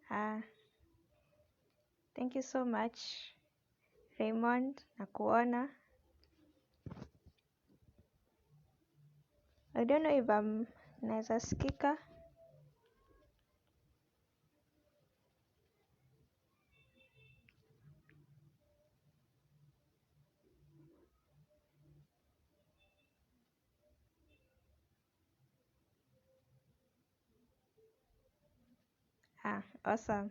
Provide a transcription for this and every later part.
Ah, thank you so much Raymond, nakuona. I don't know if naweza sikika. Ah, awesome.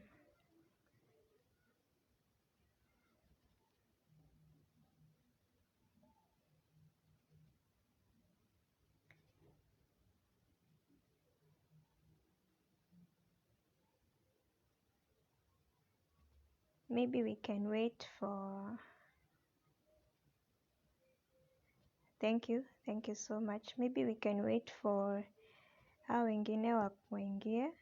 Maybe we can wait for. Thank you so much. Maybe we can wait for hao wengine waingie.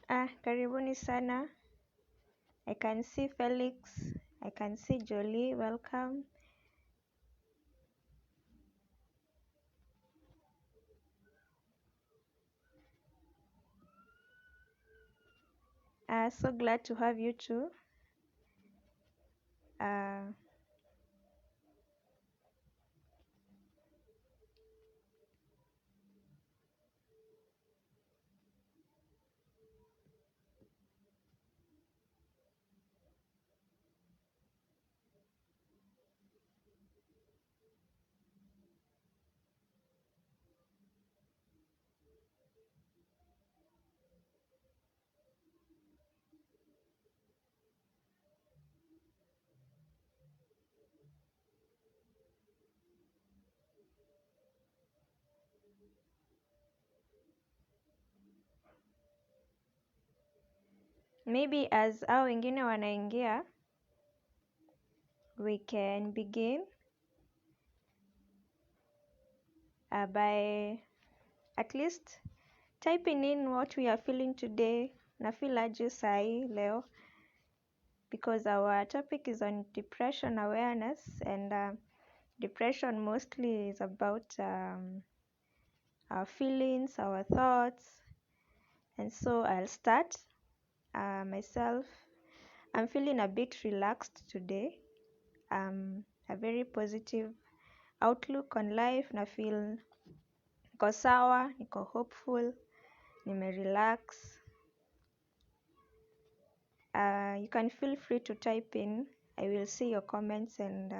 Ah, karibuni sana. I can see Felix. I can see Jolie. Welcome. So glad to have you too. Uh, Maybe as hao wengine wanaingia, we can begin by at least typing in what we are feeling today. Na feel aje sahi leo, because our topic is on depression awareness, and depression mostly is about our feelings, our thoughts. And so I'll start myself. I'm feeling a bit relaxed today. A very positive outlook on life. Na feel niko sawa, niko hopeful, nimerelax. You can feel free to type in. I will see your comments, and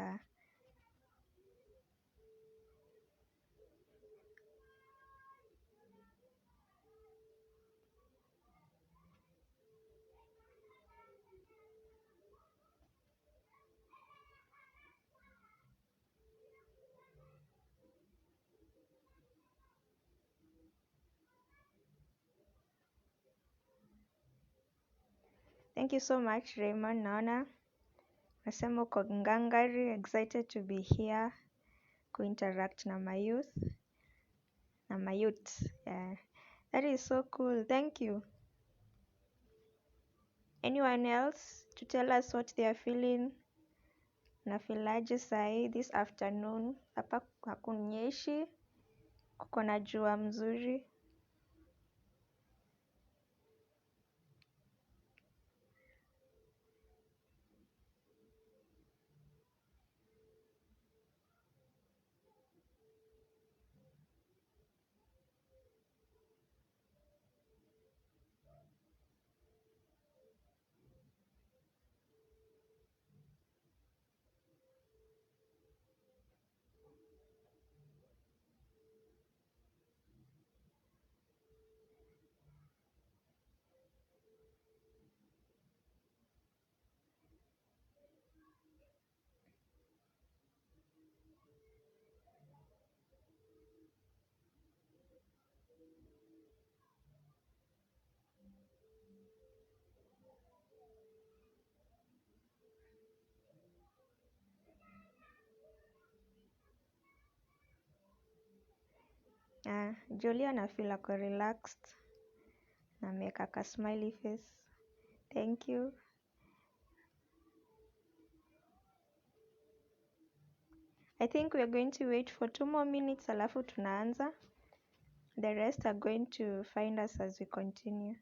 thank you so much Raymond. Naona nasema uko ngangari, excited to be here kuinteract na my youth. Yeah. That is so cool. Thank you. Anyone else to tell us what they are feeling? Nafilaje sahi this afternoon? Hapa hakunyeshi, kuko na jua mzuri. Julia nafeel ako relaxed. Nameka ka smiley face. Thank you. I think we are going to wait for 2 more minutes alafu tunaanza. The rest are going to find us as we continue.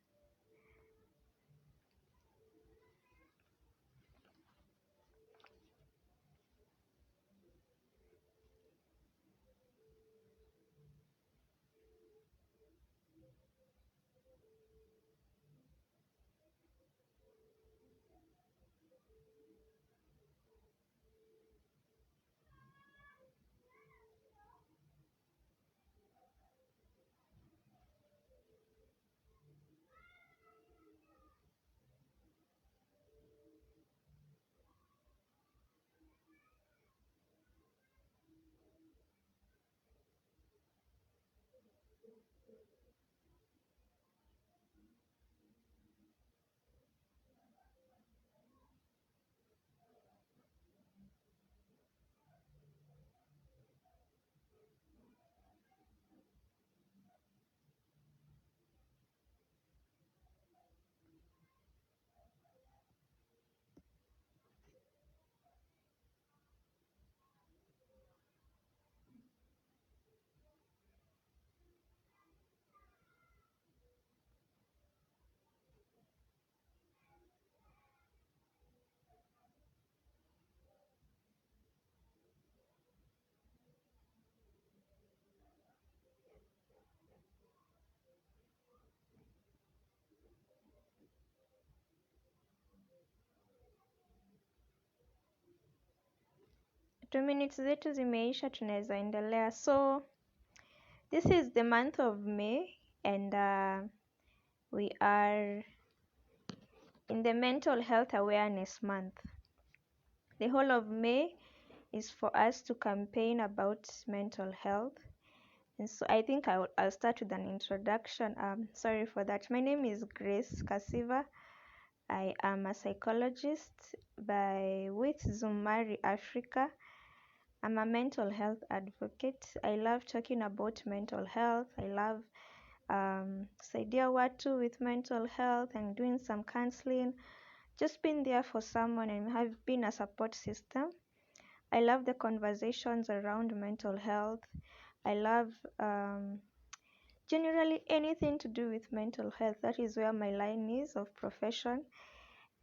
Two minutes zetu zimeisha, tunaweza endelea. So this is the month of May, and we are in the mental health awareness month. The whole of May is for us to campaign about mental health. And so I think I'll start with an introduction. Sorry for that. My name is Grace Kasiva. I am a psychologist by with Nzumari Africa. I'm a mental health advocate. I love talking about mental health. I love kusaidia watu with mental health and doing some counseling. Just being there for someone and have been a support system. I love the conversations around mental health. I love generally anything to do with mental health. That is where my line is of profession.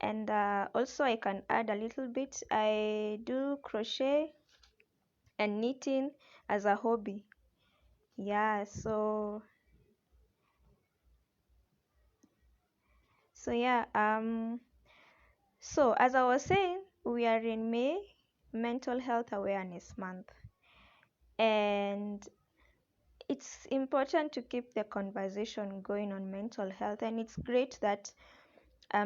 And also I can add a little bit. I do crochet and knitting as a hobby. Yeah, so yeah, so as I was saying, we are in May, Mental Health Awareness Month. And it's important to keep the conversation going on mental health, and it's great that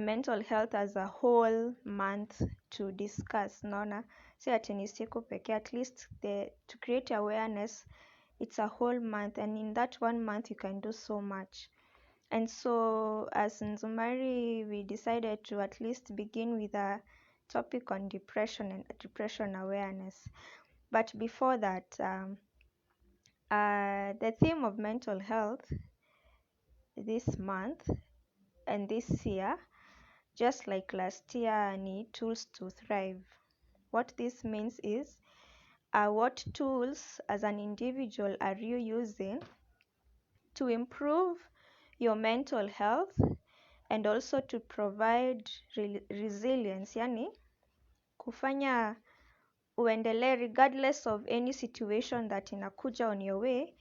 mental health as a whole month to discuss. Naona si ati ni siku pekee, at least to create awareness, it's a whole month, and in that 1 month you can do so much. And so as Nzumari, we decided to at least begin with a topic on depression and depression awareness. But before that, the theme of mental health this month and this year, just like last year, need tools to thrive. What this means is, what tools as an individual are you using to improve your mental health and also to provide resilience, yani kufanya uendelee regardless of any situation that inakuja on your way,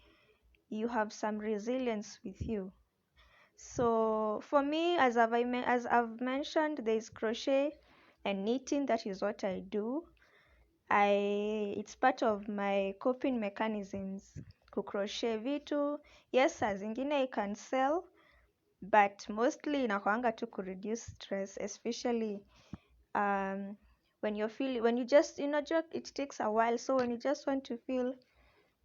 you have some resilience with you. So for me, as I've mentioned, there is crochet and knitting. That is what I do. It's part of my coping mechanisms. Kucrochet vitu, yes, saa zingine I can sell, but mostly inakuanga tu kureduce stress, especially when you just it takes a while, so when you just want to feel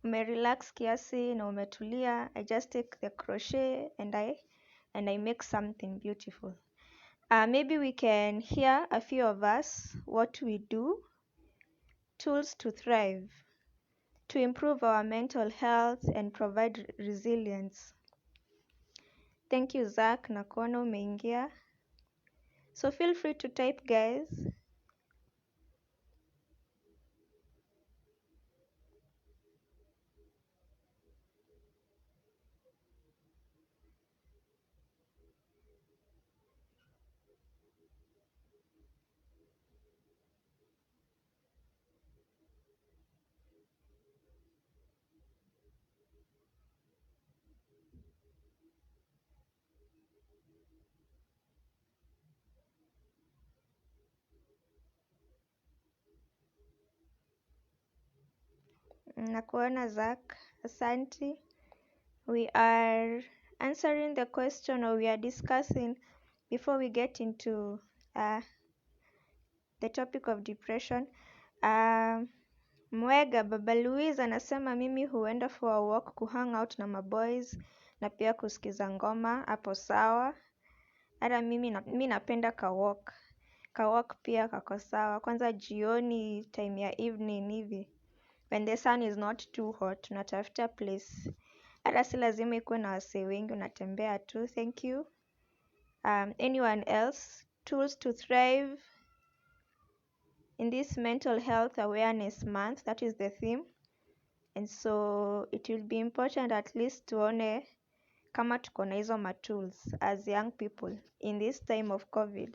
umerelax kiasi na umetulia, I just take the crochet and I make something beautiful. Maybe we can hear a few of us what we do, tools to thrive, to improve our mental health and provide resilience. Thank you, Zach. Nakuona umeingia. So feel free to type, guys. Nakuona, Zach. Asante. We are answering the question, or we are discussing before we get into the topic of depression. Mwega Baba Louise anasema mimi huenda for a walk kuhang out na maboys na pia kusikiza ngoma, hapo sawa. Hata mimi napenda kawalk. Kawalk pia kako sawa. Kwanza jioni, time ya evening hivi. When the sun is not too hot, unatafuta place. Hata si lazima ikuwe na wasee wengi, unatembea tu. Thank you. Anyone else? Tools to thrive in this mental health awareness month. That is the theme. And so it will be important at least tuone kama tuko na hizo matools as young people in this time of COVID.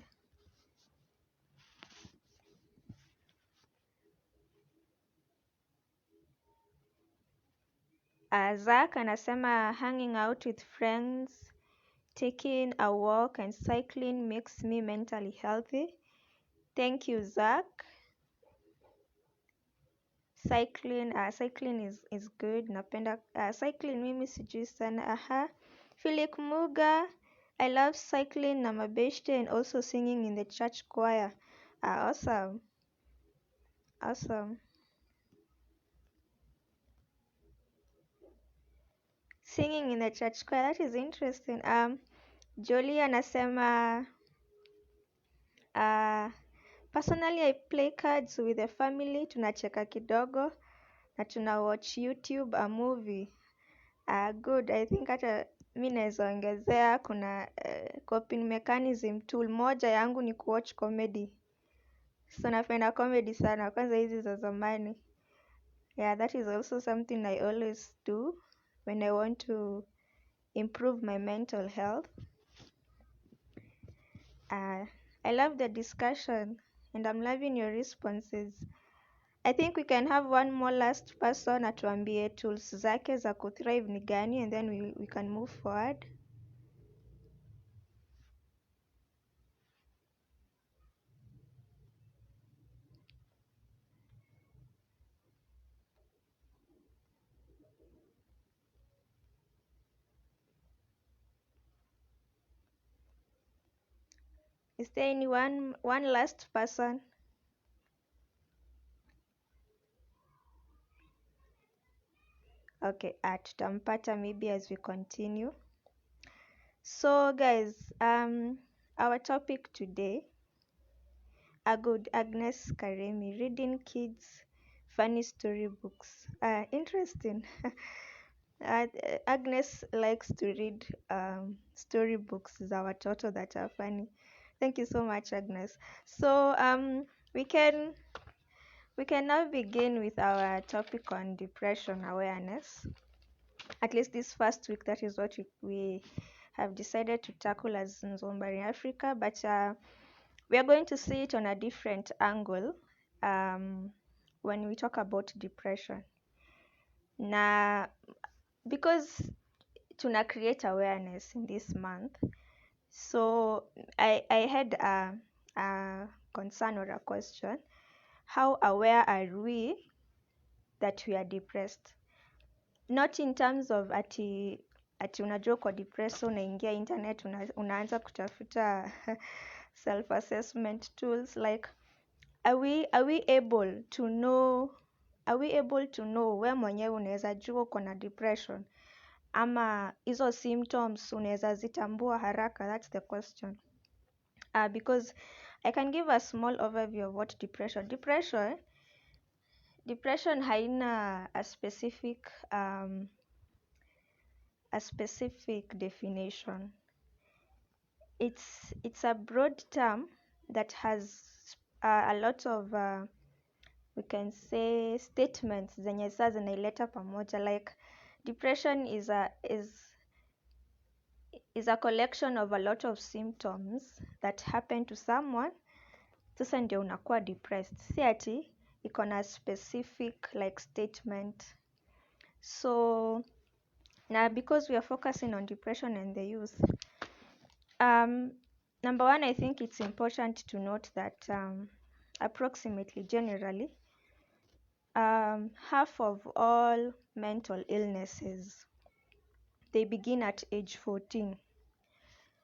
Zach anasema hanging out with friends, taking a walk and cycling makes me mentally healthy. Thank you, Zach. Cycling is good. Napenda cycling, mimi sijui sana. Philip Muga, I love cycling na mabeshte and also singing in the church choir. Awesome. Singing in the church choir, that is interesting. Jolie anasema Personally, I play cards with the family, tunacheka kidogo na tuna watch YouTube a movie. Good. I think hata mi naweza ongezea kuna coping mechanism tool moja yangu ni kuwatch comedy. So napenda comedy sana, kwanza hizi za zamani. Yeah, that is also something I always do when I want to improve my mental health. I love the discussion and I'm loving your responses. I think we can have one more last person atuambie tools zake za kuthrive ni gani, and then we can move forward. Is there any one last person? Okay, tutampata maybe as we continue. So guys, our topic today, a good Agnes Karemi, reading kids funny storybooks. Interesting. Agnes likes to read storybooks za watoto that are funny. Thank you so much, Agnes. So we can now begin with our topic on depression awareness. At least this first week, that is what we have decided to tackle as Nzumari Africa, but we are going to see it on a different angle when we talk about depression. Na because tuna create awareness in this month, so I had a concern or a question: how aware are we that we are depressed? Not in terms of ati unajua uko depressed, unaingia internet unaanza kutafuta self assessment tools, like are we able to know we mwenyewe unaweza jua uko na depression, ama hizo symptoms unaweza zitambua haraka? That's the question. Because I can give a small overview of what depression haina a specific definition. It's a broad term that has a lot of we can say statements zenye saa zinaileta pamoja, like depression is a collection of a lot of symptoms that happen to someone, sasa ndio unakuwa depressed. Si ati iko na specific like statement. So now, because we are focusing on depression and the youth, number one, I think it's important to note that approximately, generally, half of all mental illnesses, they begin at age 14.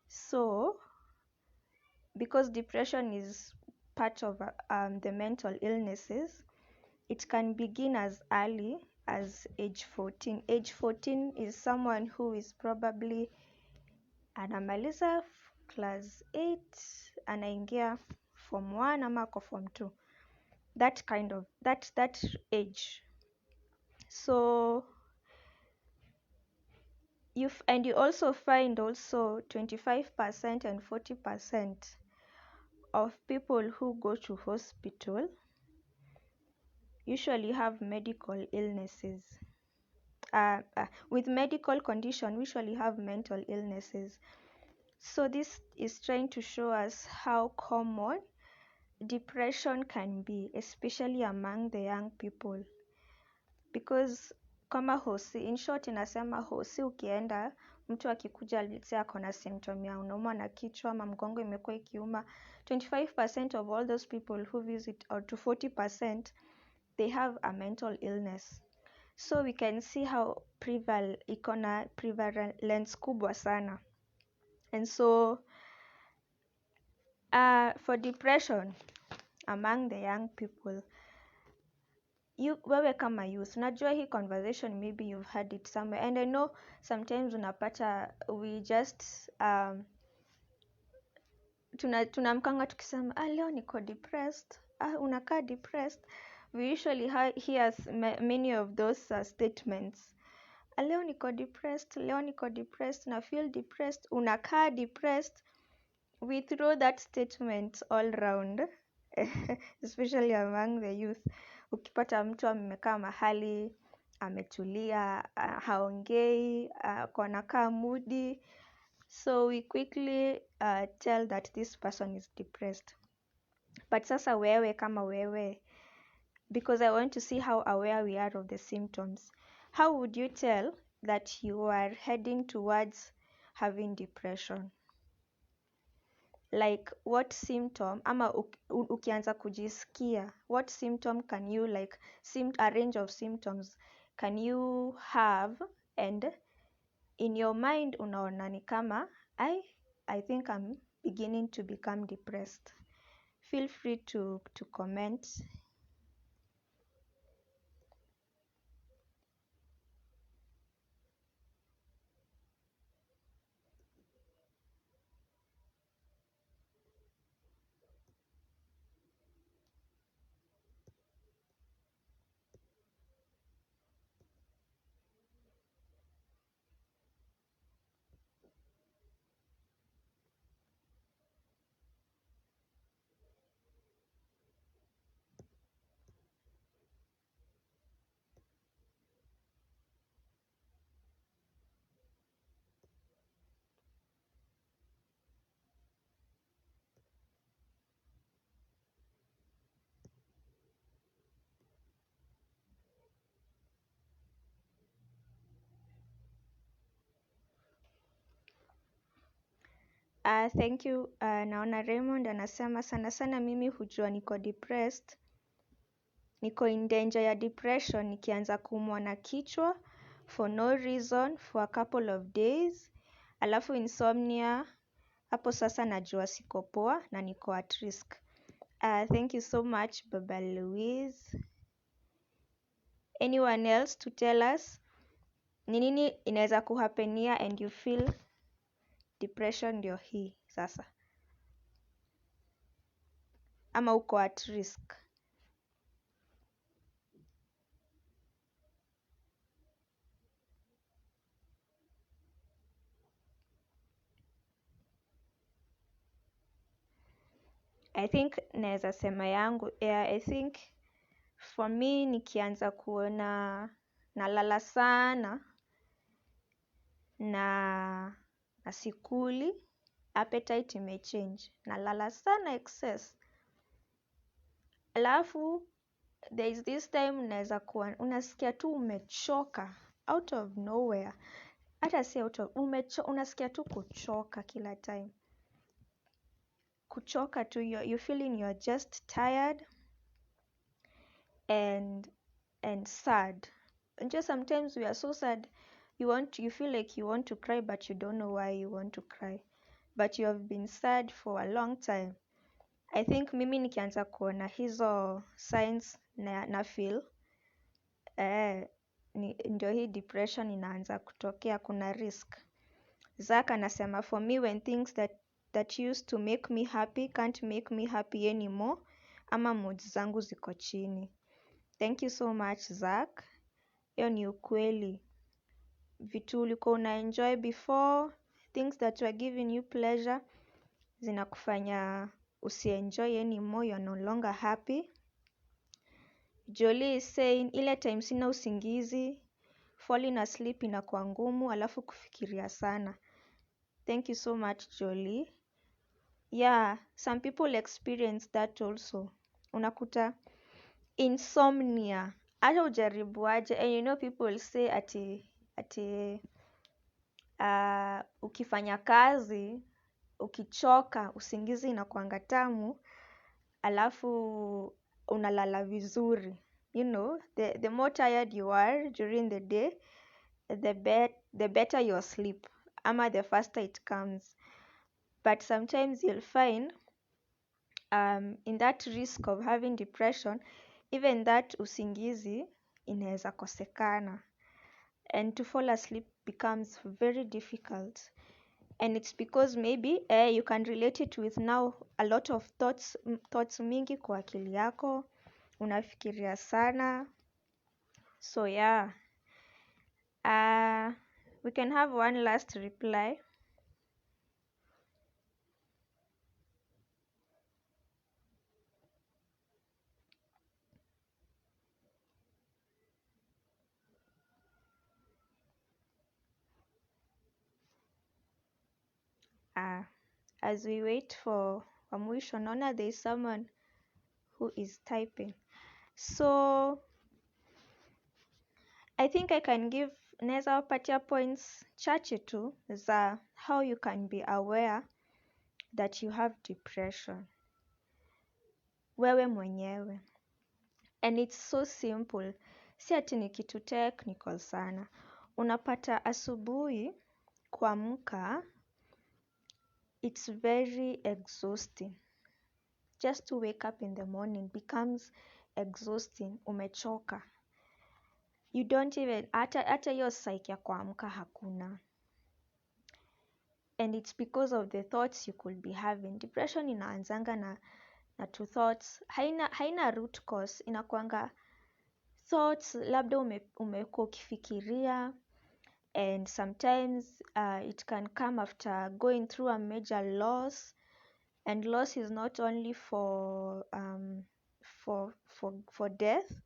So because depression is part of the mental illnesses, it can begin as early as age 14. Age 14 is someone who is probably anamaliza class 8 anaingia form 1 ama ako form 2, that kind of that age. So you also find also 25% and 40% of people who go to hospital usually have medical illnesses. With medical condition, we usually have mental illnesses. So this is trying to show us how common depression can be, especially among the young people. Because kama hosi, in short inasema hosi ukienda, mtu akikuja let's say ako na symptom ya unaumwa na kichwa ama mgongo imekuwa ikiuma, 25% of all those people who visit, or to 40%, they have a mental illness. So we can see how iko na prevalence kubwa sana. And so for depression among the young people, wewe kama youth, najua hii conversation maybe you've had it somewhere, and I know sometimes unapata we just tunamkanga tukisema leo niko depressed, unakaa depressed. We usually hear many of those statements. Leo niko depressed, na feel depressed, unakaa depressed. We throw that statement all round especially among the youth. Ukipata mtu amekaa mahali ametulia, haongei, anakaa moody, so we quickly tell that this person is depressed. But sasa wewe kama wewe, because I want to see how aware we are of the symptoms, how would you tell that you are heading towards having depression? Like what symptom, ama ukianza kujisikia, what symptom can you like, a range of symptoms can you have, and in your mind unaona ni kama I think I'm beginning to become depressed. Feel free to comment. Thank you. Naona Raymond anasema sana sana mimi hujua niko depressed, niko in danger ya depression nikianza kuumwa na kichwa for no reason for a couple of days, alafu insomnia, hapo sasa najua siko poa na niko at risk. Thank you so much Baba Louise. Anyone else to tell us ni nini inaweza kuhapenia and you feel depression ndio hii sasa, ama uko at risk? I think naweza sema yangu, I think for me nikianza kuona nalala sana na sikuli, appetite imechange, nalala sana excess, alafu there is this time unaweza kuwa unasikia tu umechoka out of nowhere, hata si out of unasikia tu kuchoka kila time, kuchoka tu, you feeling you're just tired and sad. And just sometimes we are so sad, you feel like you want to cry but you don't know why you want to cry, but you have been sad for a long time. I think mimi nikianza kuona hizo signs na feel ndio hii depression inaanza kutokea, kuna risk. Zaka anasema for me when things that used to make me happy can't make me happy anymore, ama moods zangu ziko chini. Thank you so much Zak. Hiyo ni ukweli. Vitu ulikuwa una enjoy before, things that were giving you pleasure, zinakufanya usienjoy anymore, you're no longer happy. Jolie is saying ile time sina usingizi, falling asleep inakuwa ngumu, alafu kufikiria sana. Thank you so much Jolie. Yeah, some people experience that also. Unakuta insomnia, hata ujaribu aje, and you know people say ati ukifanya kazi ukichoka usingizi inakuanga tamu, alafu unalala vizuri. You know, the more tired you are during the day, the better your sleep, ama the faster it comes. But sometimes you'll find in that risk of having depression, even that usingizi inaweza kosekana, and to fall asleep becomes very difficult. And it's because maybe you can relate it with now a lot of thoughts mingi kwa akili yako, unafikiria sana. So yeah, we can have one last reply. As we wait for mwisho, naona there is someone who is typing. So I think I can give, naweza wapatia points chache tu za how you can be aware that you have depression wewe mwenyewe. And it's so simple, si ati ni kitu technical sana. Unapata asubuhi kuamka, it's very exhausting. Just to wake up in the morning becomes exhausting. Umechoka, you don't even, hata hiyo psyche ya kuamka hakuna. And it's because of the thoughts you could be having. Depression inaanzanga na two thoughts. Haina root cause, inakuanga thoughts labda umekuwa ukifikiria. And sometimes it can come after going through a major loss. And loss is not only for death,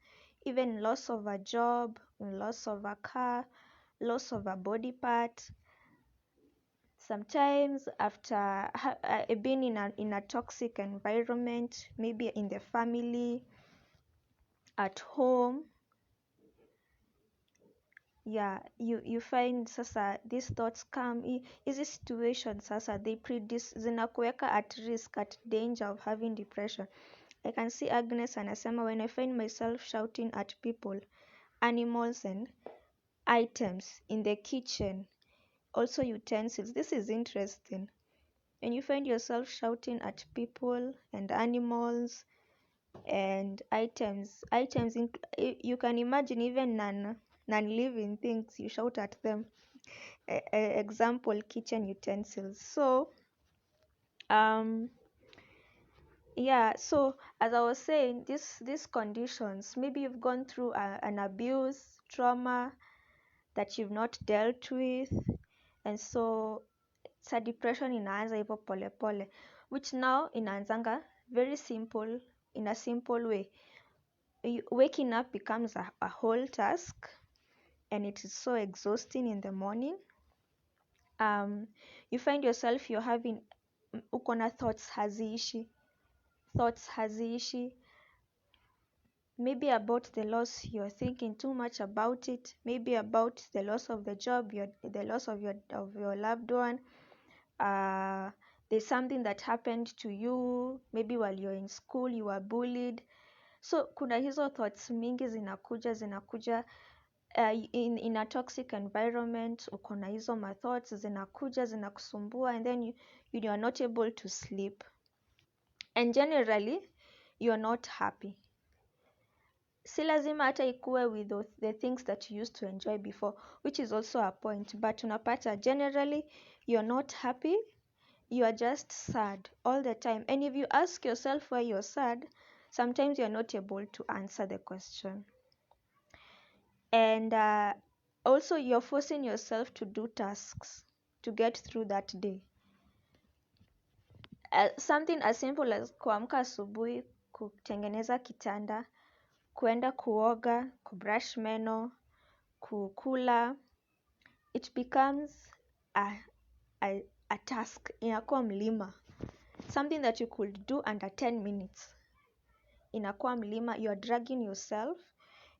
even loss of a job, loss of a car, loss of a body part. Sometimes after being in a toxic environment, maybe in the family, at home, yeah, you find sasa these thoughts come, hizi situations sasa zinakuweka at risk, at danger of having depression. I can see Agnes anasema, when I find myself shouting at people, animals and items in the kitchen, also utensils. This is interesting. When you find yourself shouting at people and animals and items, you can imagine even non-living things, you shout at them. Example, kitchen utensils. So yeah, so as I was saying, these conditions, maybe you've gone through an abuse, trauma that you've not dealt with, and so sa depression inaanza hivyo pole pole, which now inaanzanga very simple, in a simple way. Waking up becomes a whole task, and it is so exhausting in the morning. You find yourself you're having uko na thoughts haziishi, maybe about the loss, you're thinking too much about it, maybe about the loss of the job, the loss of your loved one. There's something that happened to you, maybe while you're in school you were bullied. So kuna hizo thoughts mingi zinakuja in a toxic environment, uko na hizo ma thoughts zinakuja zinakusumbua, and then you are not able to sleep, and generally you're not happy. Si lazima hata ikuwe with the things that you used to enjoy before, which is also a point, but unapata generally you're not happy, you are just sad all the time. And if you ask yourself why you're sad, sometimes you're not able to answer the question. And also you're forcing yourself to do tasks to get through that day. Something as simple as kuamka asubuhi, kutengeneza kitanda, kuenda kuoga, kubrush meno, kukula, it becomes a task, inakuwa mlima. Something that you could do under 10 minutes. Inakuwa mlima, you're dragging yourself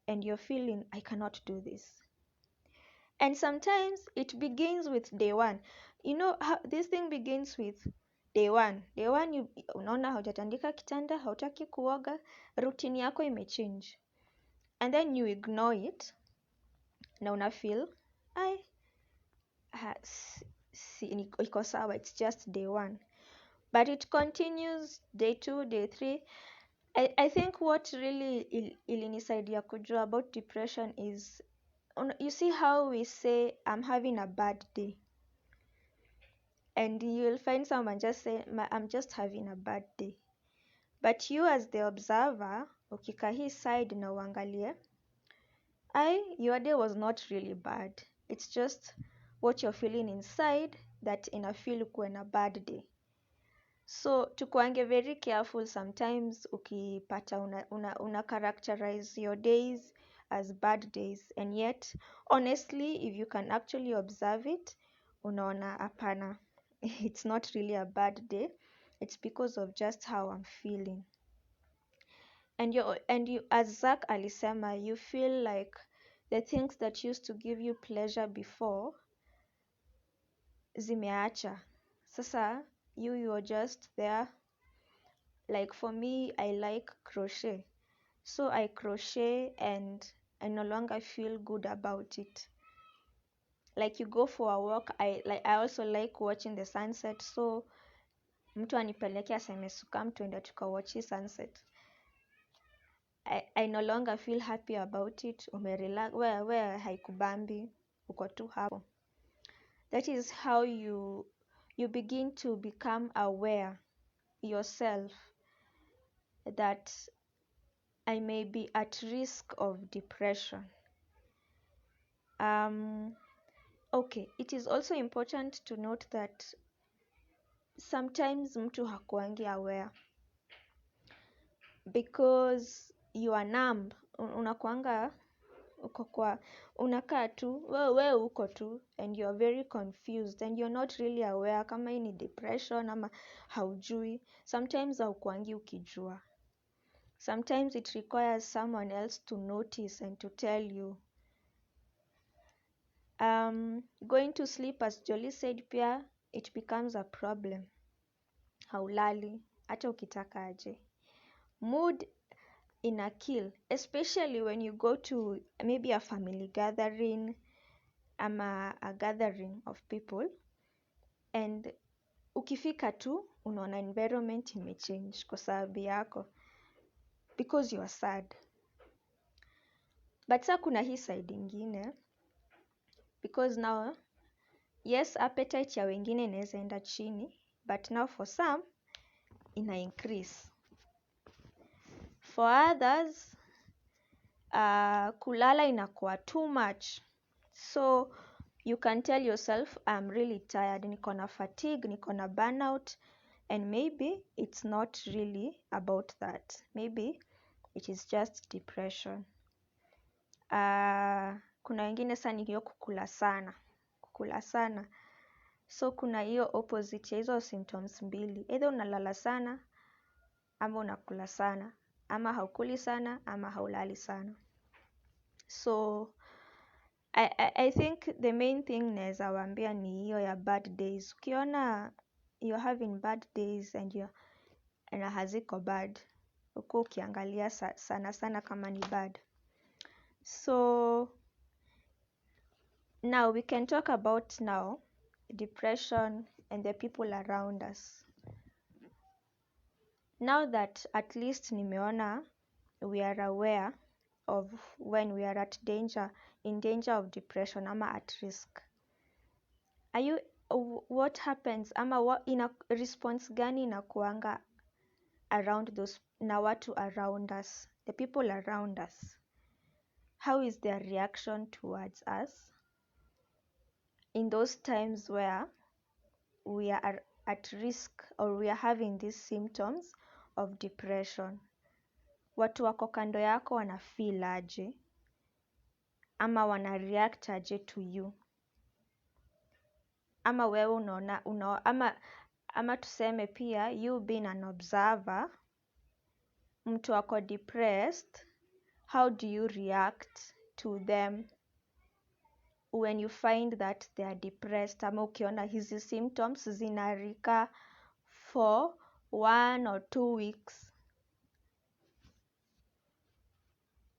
and you're feeling, I cannot do this. And sometimes it begins with day one. You know how this thing begins with day one. Day one, unaona haujatandika kitanda, hautaki kuoga, routine yako imechange. And then you ignore it. Na una feel, iko sawa, it's just day one. But it continues day 2, day 3. I think what really ilinisaidia kujua about depression is, you see how we say I'm having a bad day. and you'll find someone just say, I'm just having a bad day. But you as the observer, ukikaa hii side na uangalie, your day was not really bad. It's just what you're feeling inside that ina feel kuwe na bad day. So tukuange very careful sometimes ukipata una characterize your days as bad days, and yet honestly if you can actually observe it, unaona hapana, it's not really a bad day, it's because of just how I'm feeling. And you as Zach alisema, you feel like the things that used to give you pleasure before zimeacha. Sasa you're just there. Like for me, I like crochet. So I crochet and I no longer feel good about it. Like you go for a walk, I also like watching the sunset. So mtu anipeleke aseme sukam tuende tukawatch sunset. I no longer feel happy about it. Umerelax, where haikubambi, uko tu hapo. That is how you begin to become aware yourself that I may be at risk of depression. Okay, it is also important to note that sometimes mtu hakuangi aware because you are numb. Unakuanga uko kwa unakaa tu wewe uko tu and you are very confused and you're not really aware kama hii ni depression ama haujui. Sometimes haukuangi ukijua. Sometimes it requires someone else to notice and to tell you. Going to sleep, as Jolie said, pia it becomes a problem. Haulali hata ukitaka aje. Mood ina kill, especially when you go to maybe a family gathering ama a gathering of people, and ukifika tu unaona environment imechange kwa sababu yako because you are sad. But sa kuna hii side ingine, because now yes, appetite ya wengine inaweza enda chini, but now for some ina increase. For others, kulala inakuwa too much. So you can tell yourself, I'm really tired, niko na fatigue, niko na burnout, and maybe it's not really about that. Maybe it is just depression. Kuna wengine sana ni hiyo kukula sana. So kuna hiyo opposite ya hizo symptoms mbili. Either unalala sana ama unakula sana, ama haukuli sana ama haulali sana. So I think the main thing naweza waambia ni hiyo ya bad days. Ukiona you're having bad days na haziko bad, uko ukiangalia sana kama ni bad. So now we can talk about now depression and the people around us. Now that at least nimeona we are aware of when we are in danger of depression ama at risk. What happens ama ina response gani inakuanga around those na watu around us, the people around us? How is their reaction towards us in those times where we are at risk or we are having these symptoms of depression? Watu wako kando yako wana feel aje ama wana react aje to you? Ama wewe unaona ama tuseme pia you being an observer, mtu ako depressed, how do you react to them when you find that they are depressed? Ama ukiona hizi symptoms zinarika for 1 or 2 weeks.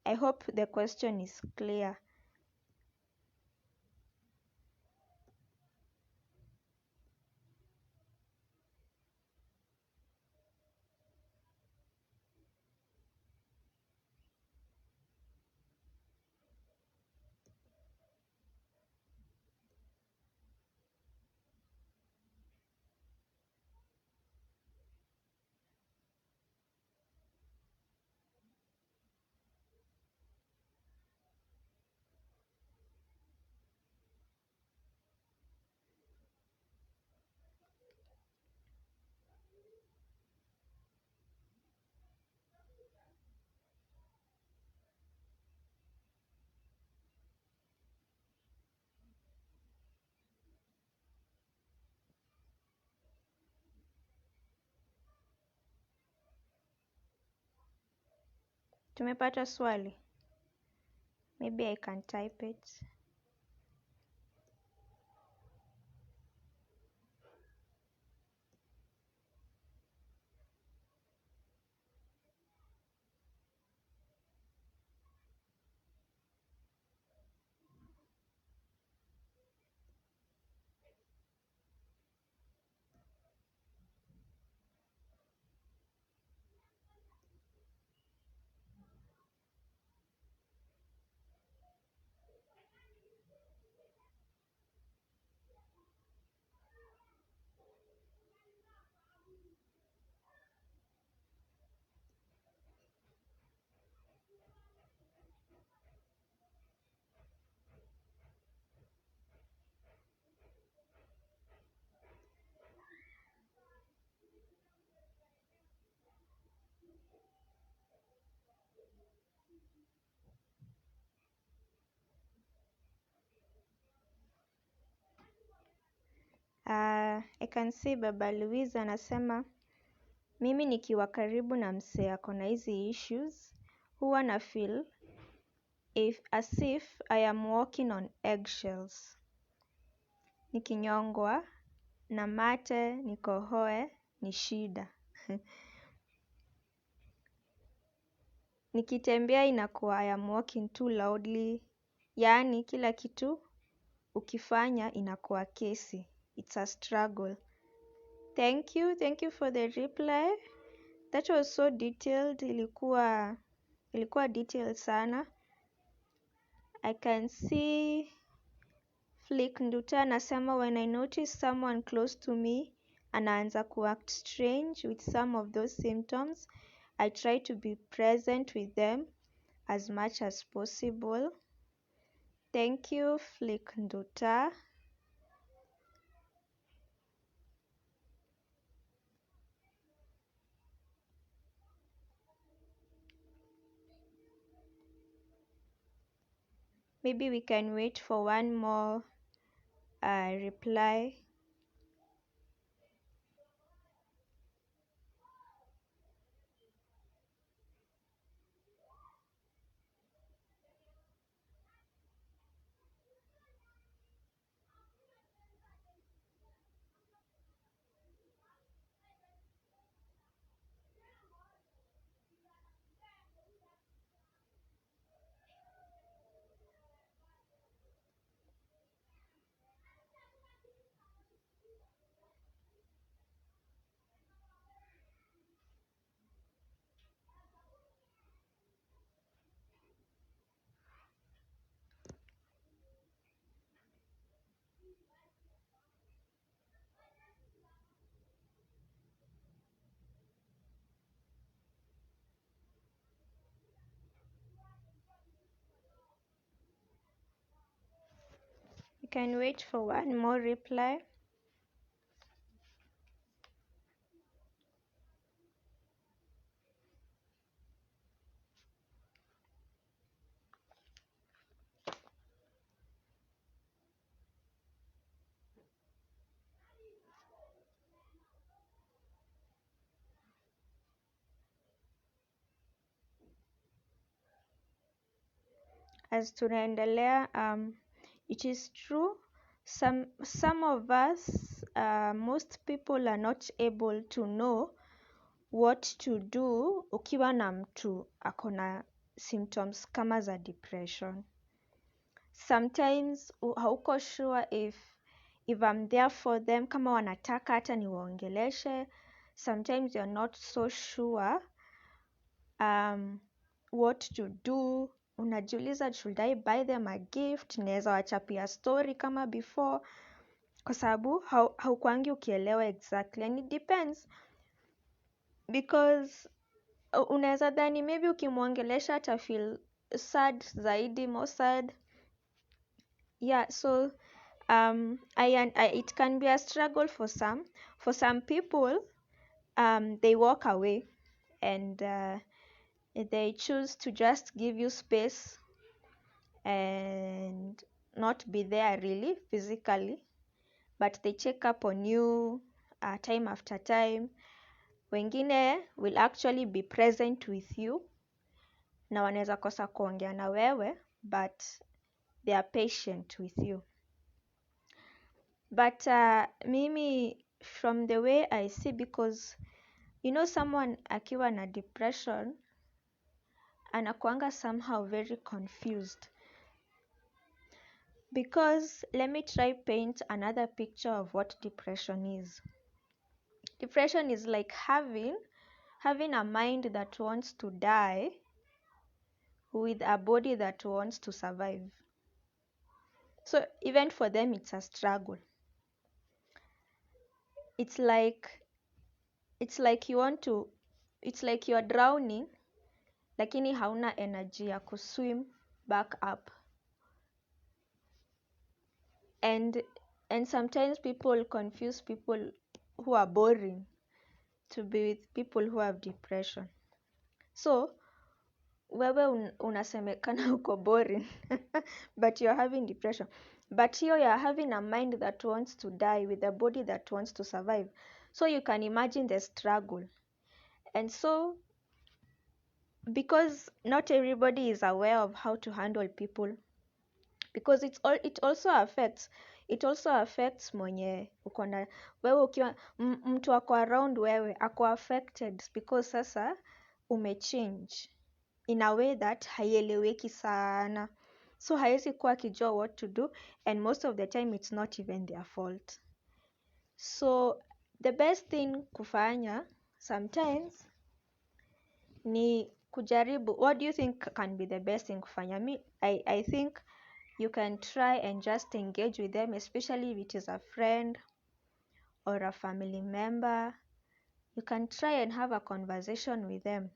I hope the question is clear. Tumepata swali. Maybe I can type it. I can see Baba Louise anasema mimi nikiwa karibu na msee ako na hizi issues huwa na feel as if I am walking on eggshells. Nikinyongwa na mate nikohoe ni shida. Nikitembea inakuwa I am walking too loudly. Yaani kila kitu ukifanya inakuwa kesi. It's a struggle. Thank you for the reply. That was so detailed. Ilikuwa detailed sana. I can see Flick Nduta anasema when I notice someone close to me anaanza kuact strange with some of those symptoms, I try to be present with them as much as possible. Thank you, Flick Nduta. Maybe we can wait for one more reply. We can wait for one more reply. As tunaendelea, it is true some of us, most people are not able to know what to do ukiwa na mtu akona symptoms kama za depression. Sometimes hauko sure if I'm there for them, kama wanataka hata niwaongeleshe. Sometimes you're not so sure what to do. Unajiuliza, should I buy them a gift? Naweza wachapia story kama before, kwa sababu haukuangi ukielewa exactly, and it depends because unaweza dhani maybe ukimwongelesha ata feel sad zaidi, more sad. Yeah, so it can be a struggle for some people. They walk away and they choose to just give you space and not be there really physically, but they check up on you time after time. Wengine will actually be present with you na wanaweza kosa kuongea na wewe, but they are patient with you. But mimi, from the way I see, because someone akiwa na depression anakuanga somehow very confused. Because let me try paint another picture of what depression is. Depression is like having a mind that wants to die with a body that wants to survive. So even for them, it's a struggle. It's like you are drowning, lakini hauna energy ya kuswim back up. And sometimes people confuse people who are boring to be with people who have depression. So wewe unasemekana uko boring but you're having depression. But here you're having a mind that wants to die with a body that wants to survive. So you can imagine the struggle. And so, because not everybody is aware of how to handle people, because it also affects mwenye uko na wewe, ukiwa mtu ako around wewe ako affected, because sasa umechange in a way that haieleweki sana, so haezi kuwa akijua what to do, and most of the time it's not even their fault. So the best thing kufanya sometimes ni kujaribu. What do you think can be the best thing kufanya? I think you can try and just engage with them, especially if it is a friend or a family member. You can try and have a conversation with them.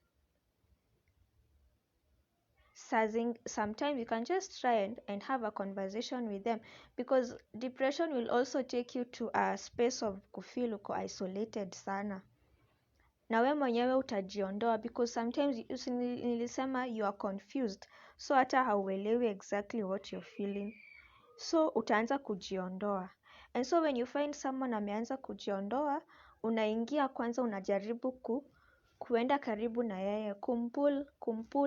Sometimes you can just try and have a conversation with them, because depression will also take you to a space of kufeel uko isolated sana, na we mwenyewe utajiondoa, because sometimes nilisema you are confused, so hata hauelewi exactly what you're feeling, so utaanza kujiondoa. And so when you find someone ameanza kujiondoa, unaingia kwanza, unajaribu kuenda karibu na yeye, kumpul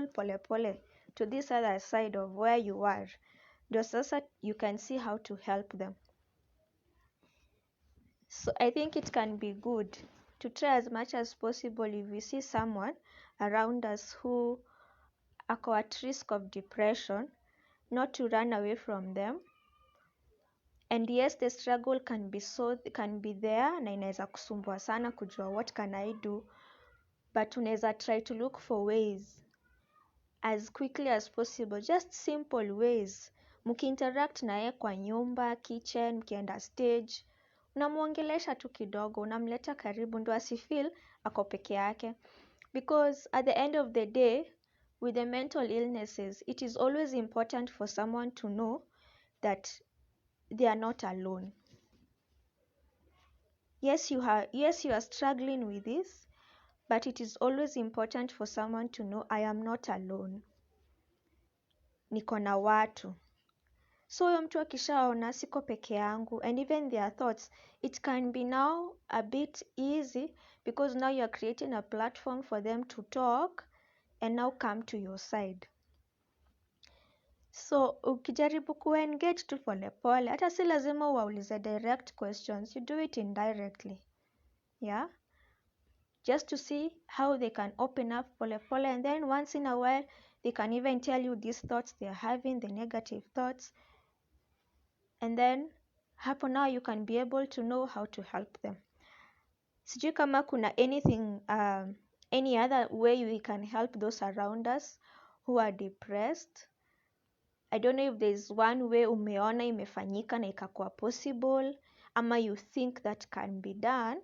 pole pole to this other side of where you are, ndio sasa you can see how to help them. So I think it can be good to try as much as possible, if we see someone around us who are at risk of depression, not to run away from them. And yes, the struggle can be there, na inaweza kusumbua sana kujua what can I do, but unaweza try to look for ways as quickly as possible, just simple ways. Mkiinteract na yeye kwa nyumba, kitchen, mkienda stage, unamuongelesha tu kidogo, unamleta karibu, ndo asifeel ako peke yake. Because at the end of the day, with the mental illnesses, it is always important for someone to know that they are not alone. Yes, you are struggling with this, but it is always important for someone to know, I am not alone, niko na watu. So huyo mtu akishaona siko peke yangu, and even their thoughts, it can be now a bit easy, because now you are creating a platform for them to talk and now come to your side. So ukijaribu kuengage tu pole pole, hata si lazima uwaulize direct questions, you do it indirectly, yeah, just to see how they can open up pole pole, and then once in a while they can even tell you these thoughts they are having, the negative thoughts, and then hapo now you can be able to know how to help them. Sijui kama kuna anything, any other way we can help those around us who are depressed. I don't know if there's one way umeona imefanyika na ikakuwa possible, ama you think that can be done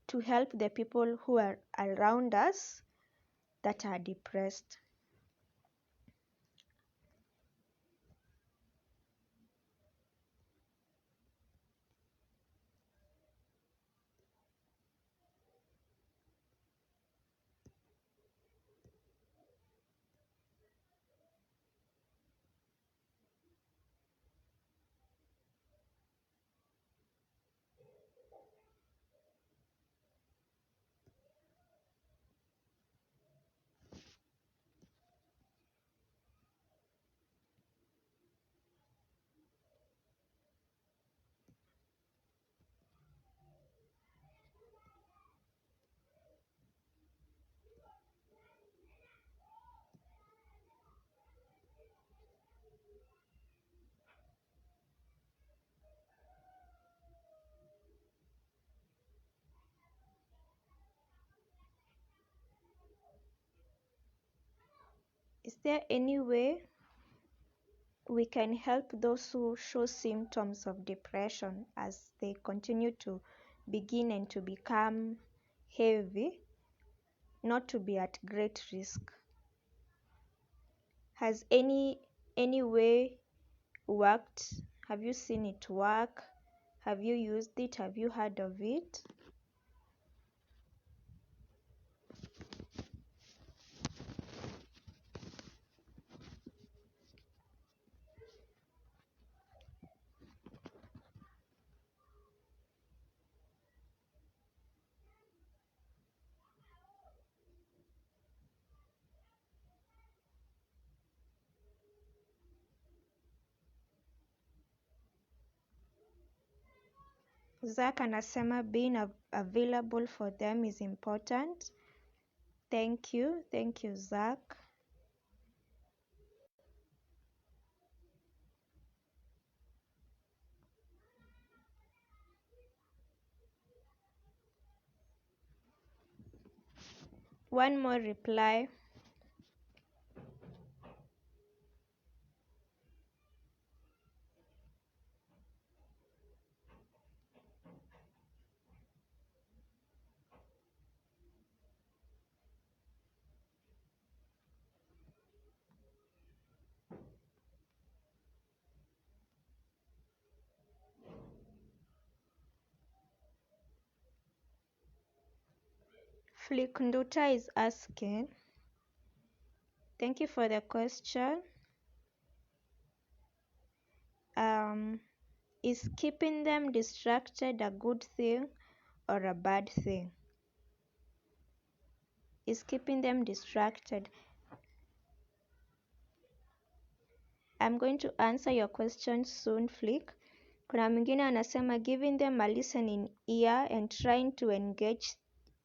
to help the people who are around us that are depressed. Is there any way we can help those who show symptoms of depression as they continue to begin and to become heavy, not to be at great risk? Has any way worked? Have you seen it work? Have you used it? Have you heard of it? Zach anasema being available for them is important. Thank you Zach. One more reply. Flick Nduta is asking, thank you for the question. Is keeping them distracted a good thing or a bad thing? Is keeping them distracted? I'm going to answer your question soon, Flick. Kuna mwingine anasema giving them a listening ear and trying to engage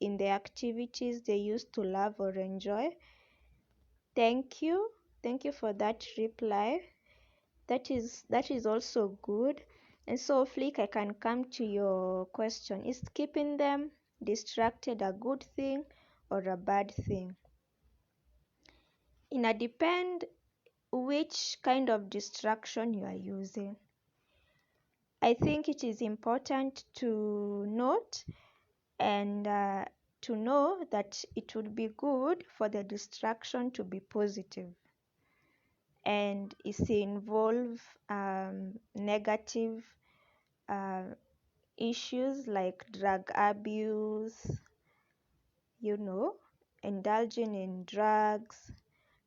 in the activities they used to love or enjoy. Thank you for that reply. That is also good. And so, Flick, I can come to your question. Is keeping them distracted a good thing or a bad thing? It depends which kind of distraction you are using. I think it is important to note and to know that it would be good for the distraction to be positive and it involve negative issues like drug abuse, indulging in drugs,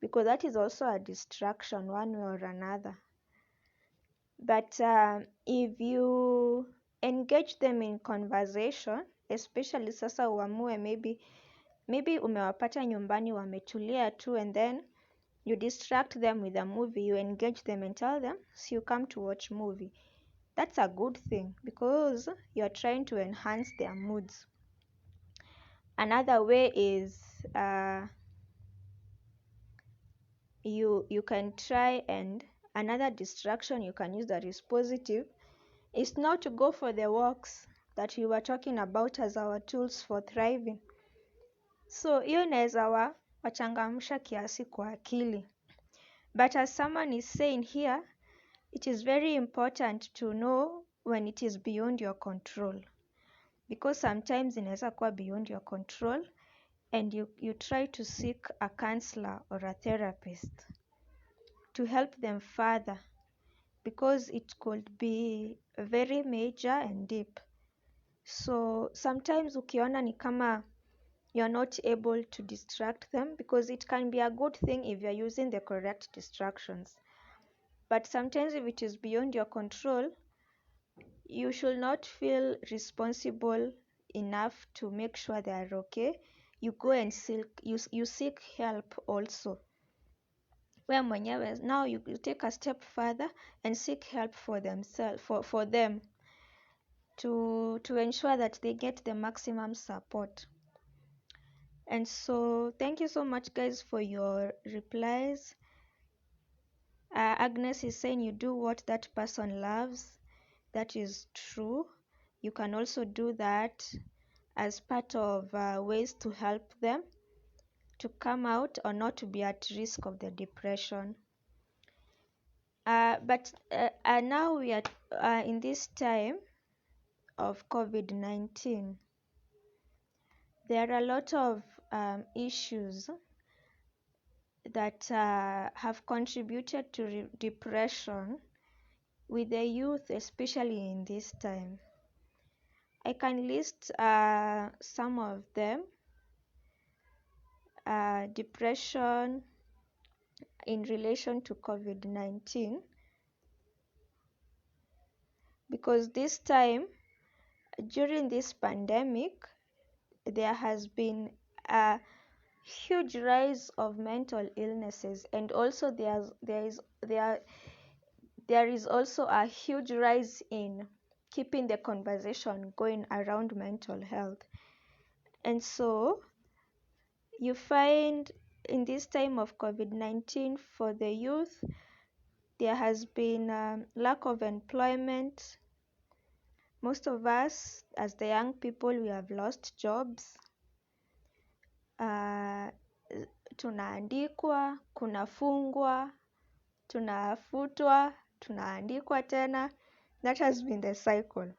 because that is also a distraction one way or another. But if you engage them in conversation, especially sasa uamue maybe umewapata nyumbani wametulia tu, and then you distract them with a movie, you engage them and tell them, so you come to watch movie. That's a good thing because you're trying to enhance their moods. Another way is you can try, and another distraction you can use that is positive is not to go for the walks that we were talking about as our tools for thriving. So hiyo inaweza wachangamsha kiasi kwa akili. But as someone is saying here, it is very important to know when it is beyond your control, because sometimes inaweza kuwa beyond your control and you try to seek a counselor or a therapist to help them further, because it could be very major and deep. So sometimes ukiona ni kama you're not able to distract them, because it can be a good thing if you're using the correct distractions. But sometimes if it is beyond your control, you should not feel responsible enough to make sure they are okay. You go and seek help also. Where mwenyewe, now you take a step further and seek help for themselves, for them to ensure that they get the maximum support. And so thank you so much guys for your replies. Agnes is saying you do what that person loves. That is true. You can also do that as part of ways to help them to come out or not to be at risk of the depression. But now we are in this time of COVID-19. There are a lot of issues that have contributed to depression with the youth, especially in this time. I can list some of them. Depression in relation to COVID-19, because this time, during this pandemic, there has been a huge rise of mental illnesses, and also there is also a huge rise in keeping the conversation going around mental health. And so you find in this time of COVID-19 for the youth, there has been lack of employment. Most of us, as the young people, we have lost jobs. Tunaandikwa, kunafungwa, tunafutwa, tunaandikwa tena. That has been the cycle.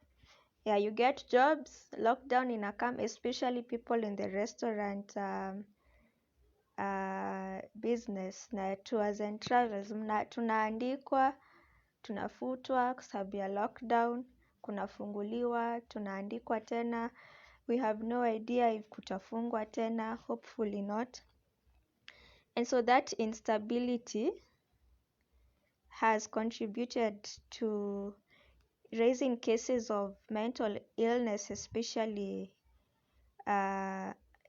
Yeah, you get jobs, lockdown inakam, especially people in the restaurant business na tours and travels. Tunaandikwa, tunafutwa kwa sababu ya lockdown, kunafunguliwa, tunaandikwa tena. We have no idea if kutafungwa tena, hopefully not. And so that instability has contributed to raising cases of mental illness, especially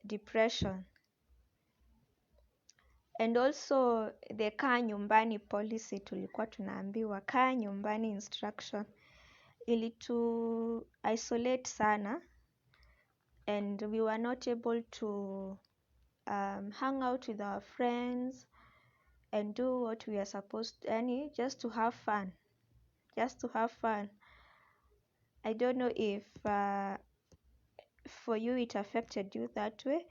depression. And also the kaa nyumbani policy tulikuwa tunaambiwa, kaa nyumbani instruction ilitu isolate sana, and we were not able to hang out with our friends and do what we are supposed to, just to have fun. I don't know if for you it affected you that way.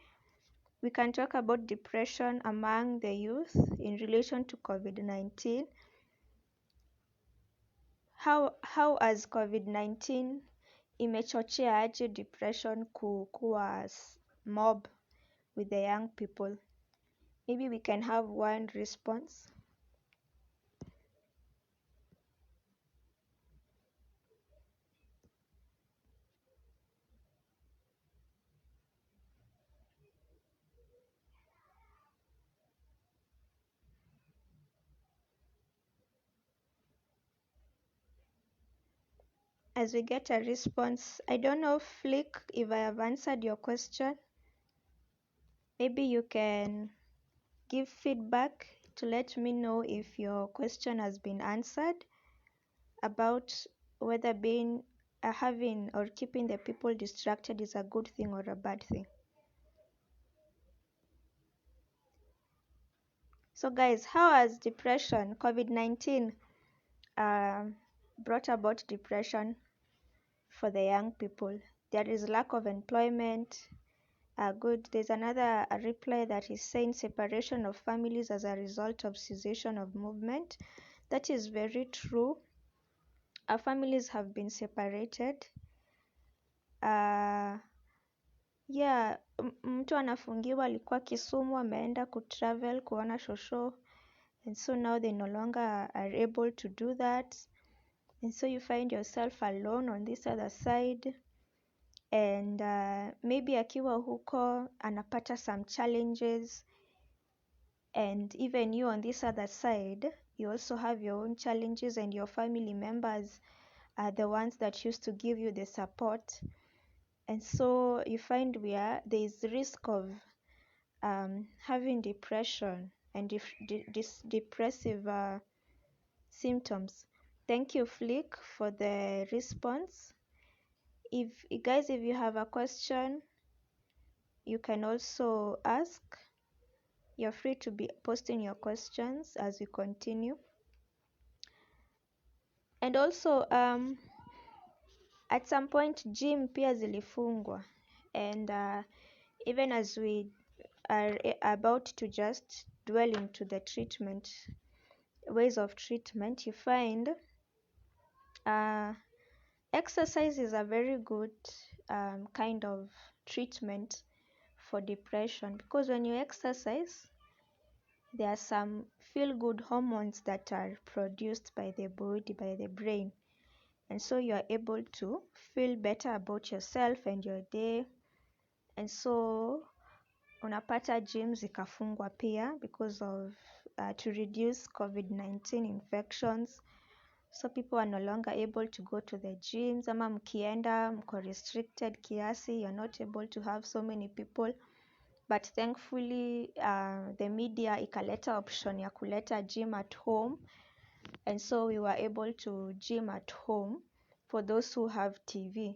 We can talk about depression among the youth in relation to COVID-19. How has COVID-19 imechochea aje depression kuwa mob with the young people? Maybe we can have one response. As we get a response, I don't know, Flick, if I have answered your question. Maybe you can give feedback to let me know if your question has been answered about whether having or keeping the people distracted is a good thing or a bad thing. So guys, how has depression, COVID-19 brought about depression for the young people? There is lack of employment. Good. There's another reply that is saying separation of families as a result of cessation of movement. That is very true. Our families have been separated. Yeah, mtu anafungiwa alikuwa Kisumu, ameenda kutravel kuona shosho, and so now they no longer are able to do that, and so you find yourself alone on this other side, and maybe akiwa huko anapata some challenges, and even you on this other side, you also have your own challenges, and your family members are the ones that used to give you the support. And so you find there is risk of having depression and depressive symptoms. Thank you, Flick, for the response. If you have a question, you can also ask. You're free to be posting your questions as we continue. And also, at some point, gym pia zilifungwa, and even as we are about to just dwell into the ways of treatment, you find uh, exercise is a very good kind of treatment for depression, because when you exercise, there are some feel good hormones that are produced by the body, by the brain, and so you are able to feel better about yourself and your day. And so unapata gym zikafungwa pia because of to reduce COVID-19 infections. So people are no longer able to go to the gyms, ama mkienda mko restricted kiasi, you're not able to have so many people. But thankfully the media ikaleta option ya kuleta gym at home, and so we were able to gym at home for those who have TV,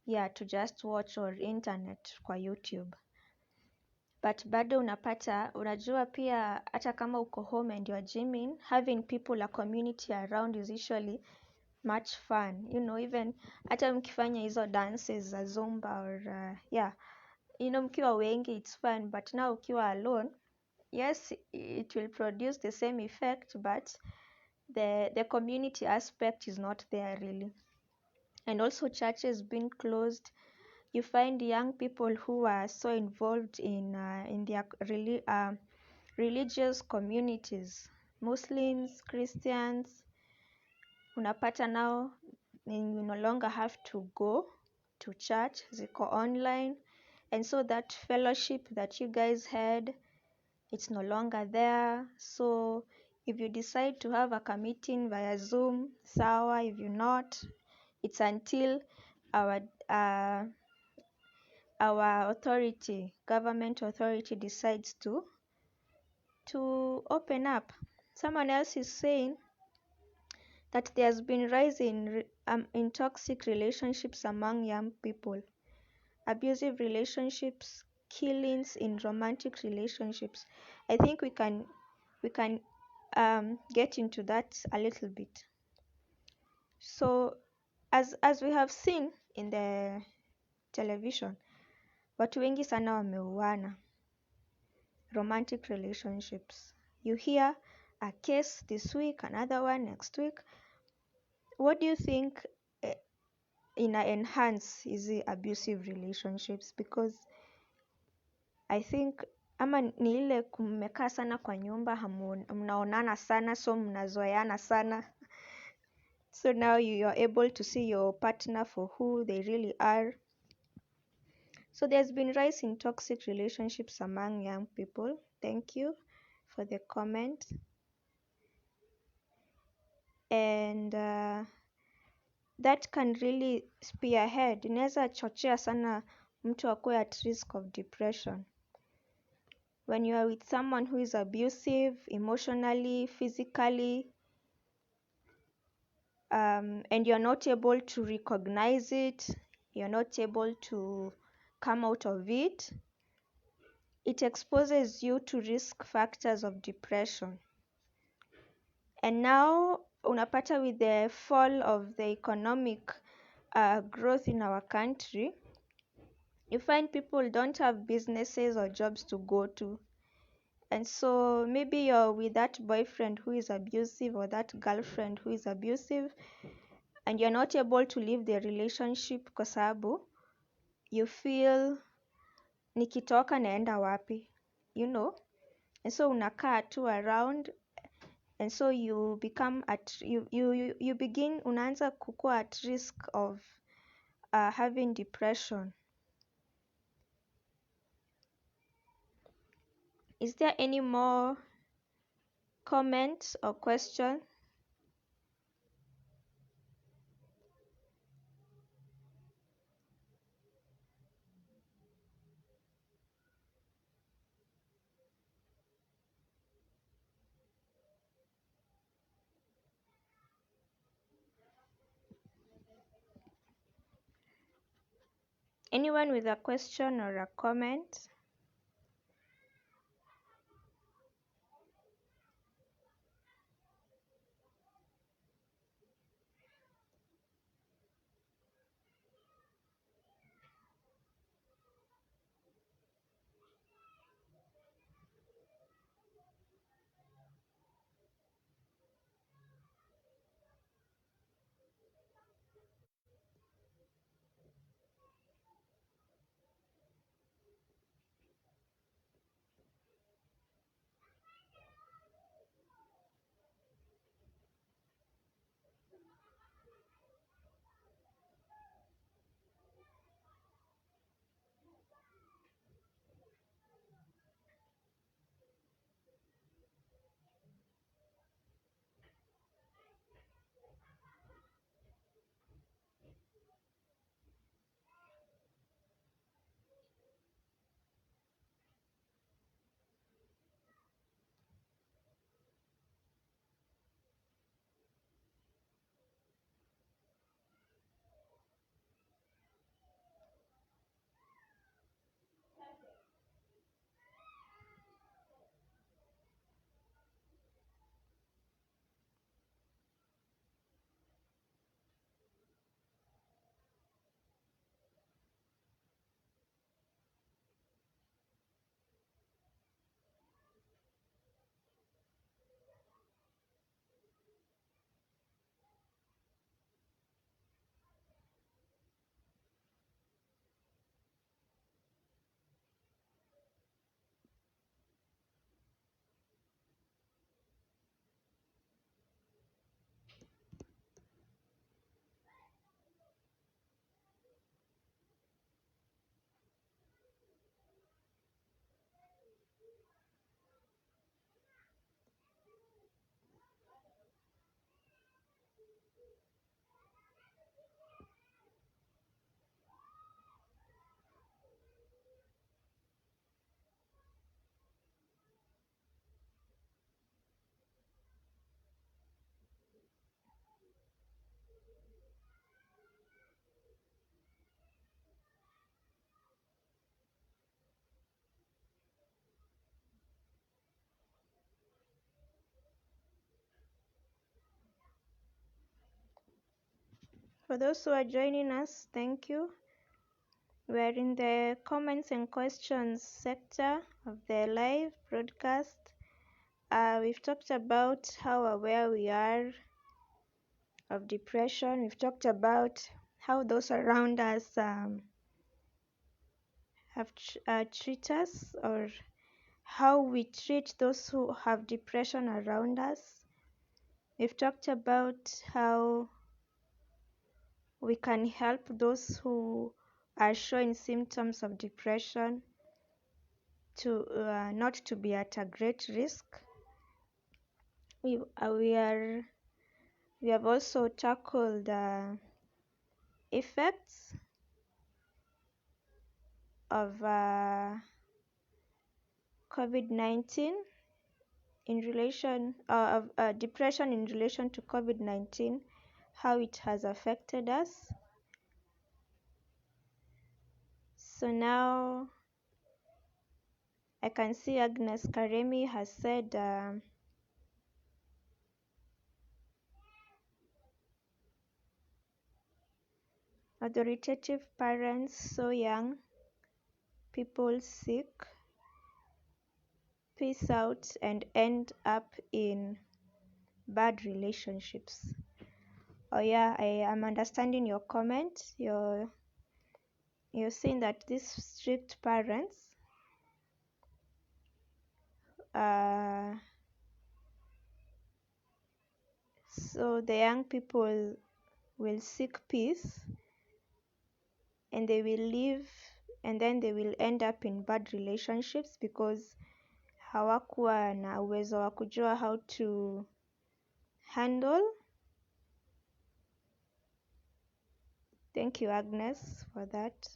yeah, to just watch, or internet kwa YouTube. But bado unajua pia hata kama uko home and you're gymming, having people, a community around is usually much fun. Even hata mkifanya hizo dances za Zumba or yeah, mkiwa wengi it's fun, but now ukiwa alone, yes, it will produce the same effect, but the community aspect is not there really. And also churches being closed, you find young people who are so involved in their religious communities, Muslims, Christians. Unapata now you no longer have to go to church, ziko online, and so that fellowship that you guys had, it's no longer there. So if you decide to have a meeting via Zoom, sawa. If you not, it's until our government authority decides to open up. Someone else is saying that there's been rise in toxic relationships among young people, abusive relationships, killings in romantic relationships. I think we can get into that a little bit. So as we have seen in the television, watu wengi sana wameuana, romantic relationships. You hear a case this week, another one next week. What do you think enhance hizi abusive relationships? Because I think ama ni ile kumekaa sana kwa nyumba, mnaonana sana, so mnazoeana sana. So now you are able to see your partner for who they really are. So there's been rise in toxic relationships among young people. Thank you for the comment. And that can really spearhead, inaweza chochea sana mtu akuwe at risk of depression. When you are with someone who is abusive emotionally, physically, and you're not able to recognize it, you're not able to come out of it, it exposes you to risk factors of depression. And now unapata with the fall of the economic growth in our country, you find people don't have businesses or jobs to go to. And so maybe you're with that boyfriend who is abusive or that girlfriend who is abusive, and you're not able to leave the relationship kwa sababu you feel nikitoka naenda wapi, and so unakaa tu around, and so you become you begin unaanza kukua at risk of having depression. Is there any more comment or question? Anyone with a question or a comment? For those who are joining us, thank you. We're in the comments and questions sector of the live broadcast. We've talked about how aware we are of depression. We've talked about how those around us treat us, or how we treat those who have depression around us. We've talked about how we can help those who are showing symptoms of depression to not to be at a great risk. We have also tackled effects of COVID-19 in relation of depression in relation to COVID-19, how it has affected us. So now I can see Agnes Karemi has said authoritative parents, so young people sick, peace out and end up in bad relationships. Oh yeah, I am understanding your comment. You're saying that these strict parents so the young people will seek peace and they will live, and then they will end up in bad relationships because hawakuwa na uwezo wa kujua how to handle. Thank you, Agnes, for that.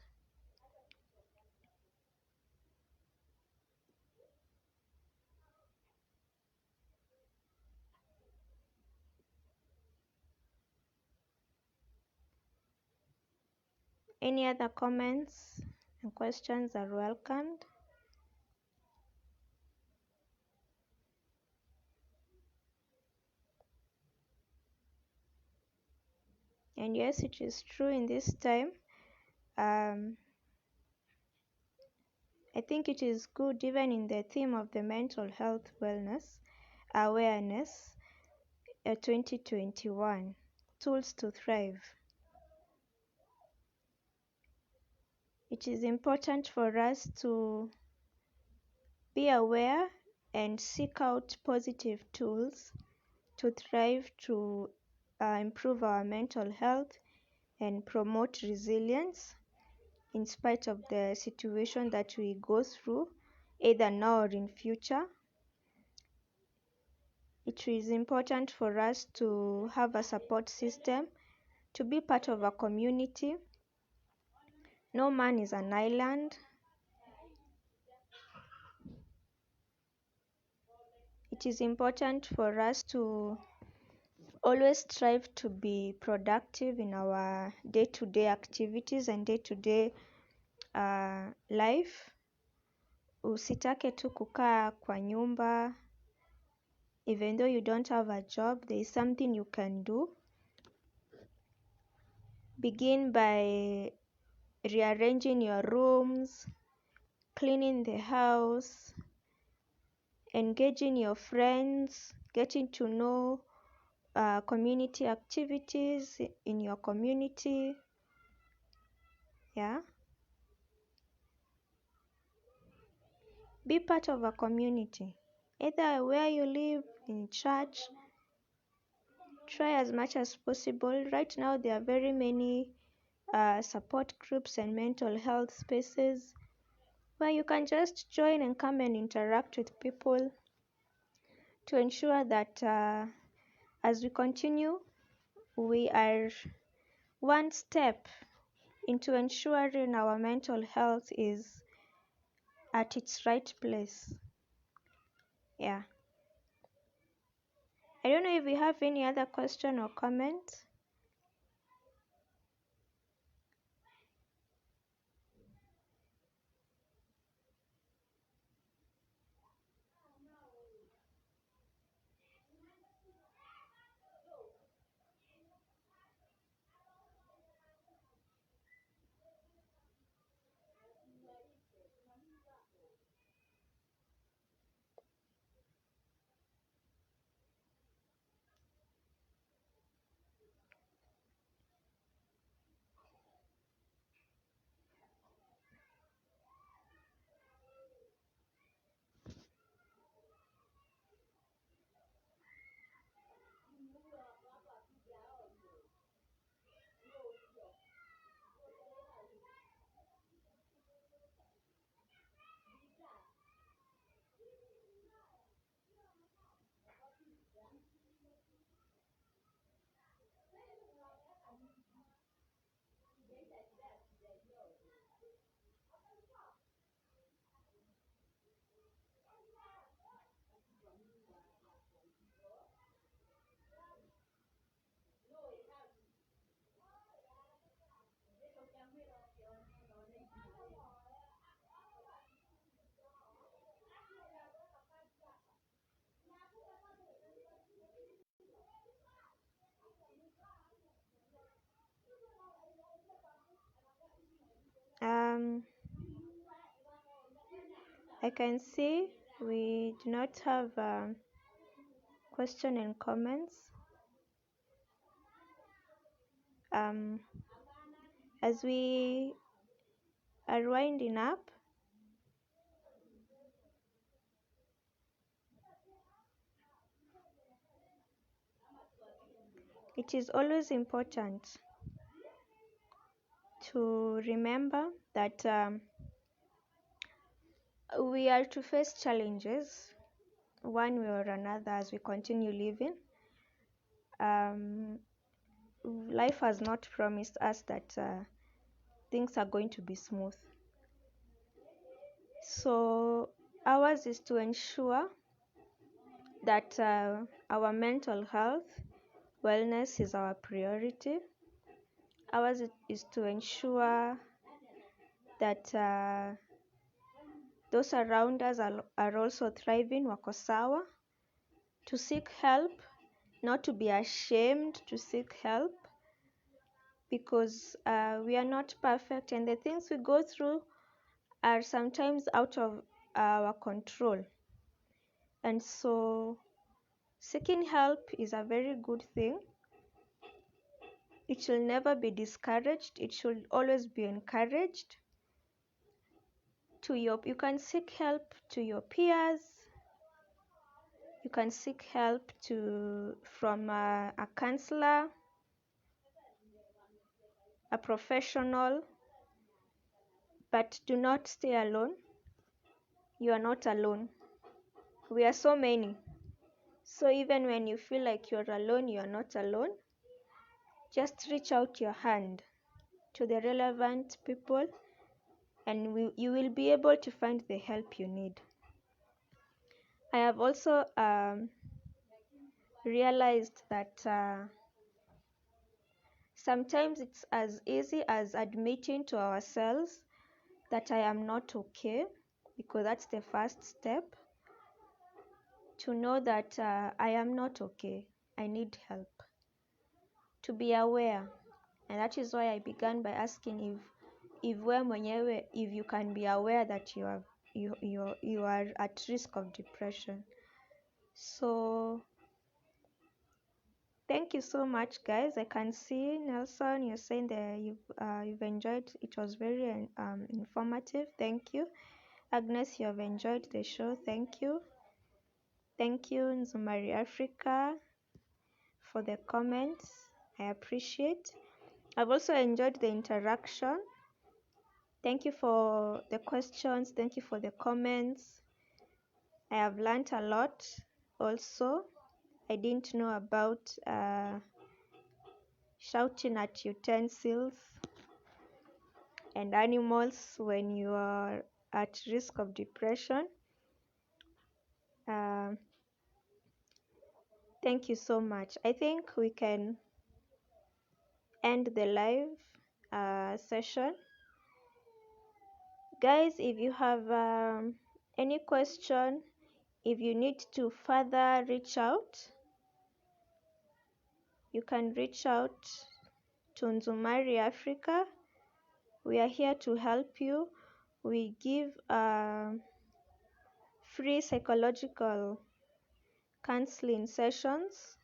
Any other comments and questions are welcomed. And yes, it is true in this time. I think it is good, even in the theme of the mental health wellness awareness 2021, tools to thrive. It is important for us to be aware and seek out positive tools to thrive, to improve our mental health and promote resilience in spite of the situation that we go through, either now or in future. It is important for us to have a support system, to be part of a community. No man is an island. It is important for us to always strive to be productive in our day-to-day activities and day-to-day life. Usitake tu kukaa kwa nyumba. Even though you don't have a job, there is something you can do. Begin by rearranging your rooms, cleaning the house, engaging your friends, getting to know community activities in your community. Yeah. Be part of a community, either where you live, in church. Try as much as possible. Right now, there are very many support groups and mental health spaces where you can just join and come and interact with people to ensure that as we continue, we are one step into ensuring our mental health is at its right place. Yeah. I don't know if we have any other question or comment. Um, I can see we do not have question and comments. Um, as we are winding up, it is always important to remember that we are to face challenges one way or another as we continue living. Life has not promised us that things are going to be smooth. So ours is to ensure that our mental health, wellness is our priority. Ours is to ensure that those around us are also thriving, wako sawa, to seek help, not to be ashamed to seek help, because we are not perfect and the things we go through are sometimes out of our control. And so seeking help is a very good thing. It should never be discouraged. It should always be encouraged. You can seek help to your peers. You can seek help from a counselor, a professional, but do not stay alone. You are not alone. We are so many. So even when you feel like you're alone, you are not alone. Just reach out your hand to the relevant people and you will be able to find the help you need. I have also realized that sometimes it's as easy as admitting to ourselves that I am not okay, because that's the first step to know that I am not okay. I need help. To be aware. And that is why I began by asking if you can be aware that you are at risk of depression. So thank you so much, guys. I can see Nelson, you're saying that you've enjoyed. It was very informative. Thank you. Agnes, you have enjoyed the show. Thank you. Thank you, Nzumari Africa, for the comments. I appreciate. I've also enjoyed the interaction. Thank you for the questions. Thank you for the comments. I have learned a lot also. I didn't know about shouting at utensils and animals when you are at risk of depression. Thank you so much. I think we can end the live session. Guys, if you have any question, if you need to further reach out, you can reach out to Nzumari Africa. We are here to help you. We give free psychological counseling sessions.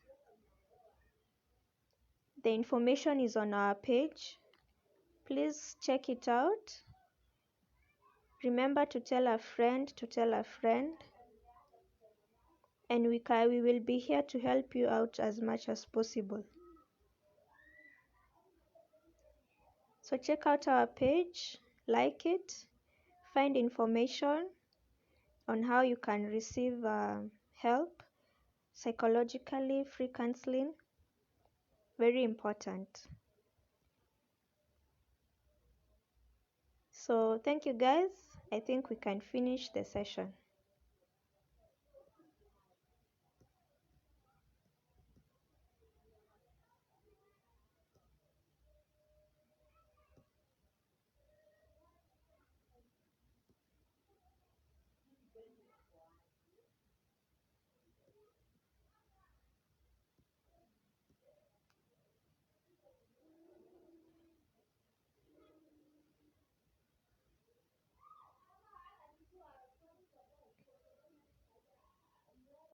The information is on our page. Please check it out. Remember to tell a friend and we will be here to help you out as much as possible. So check out our page, like it, find information on how you can receive help psychologically, free counseling. Very important. So thank you, guys. I think we can finish the session.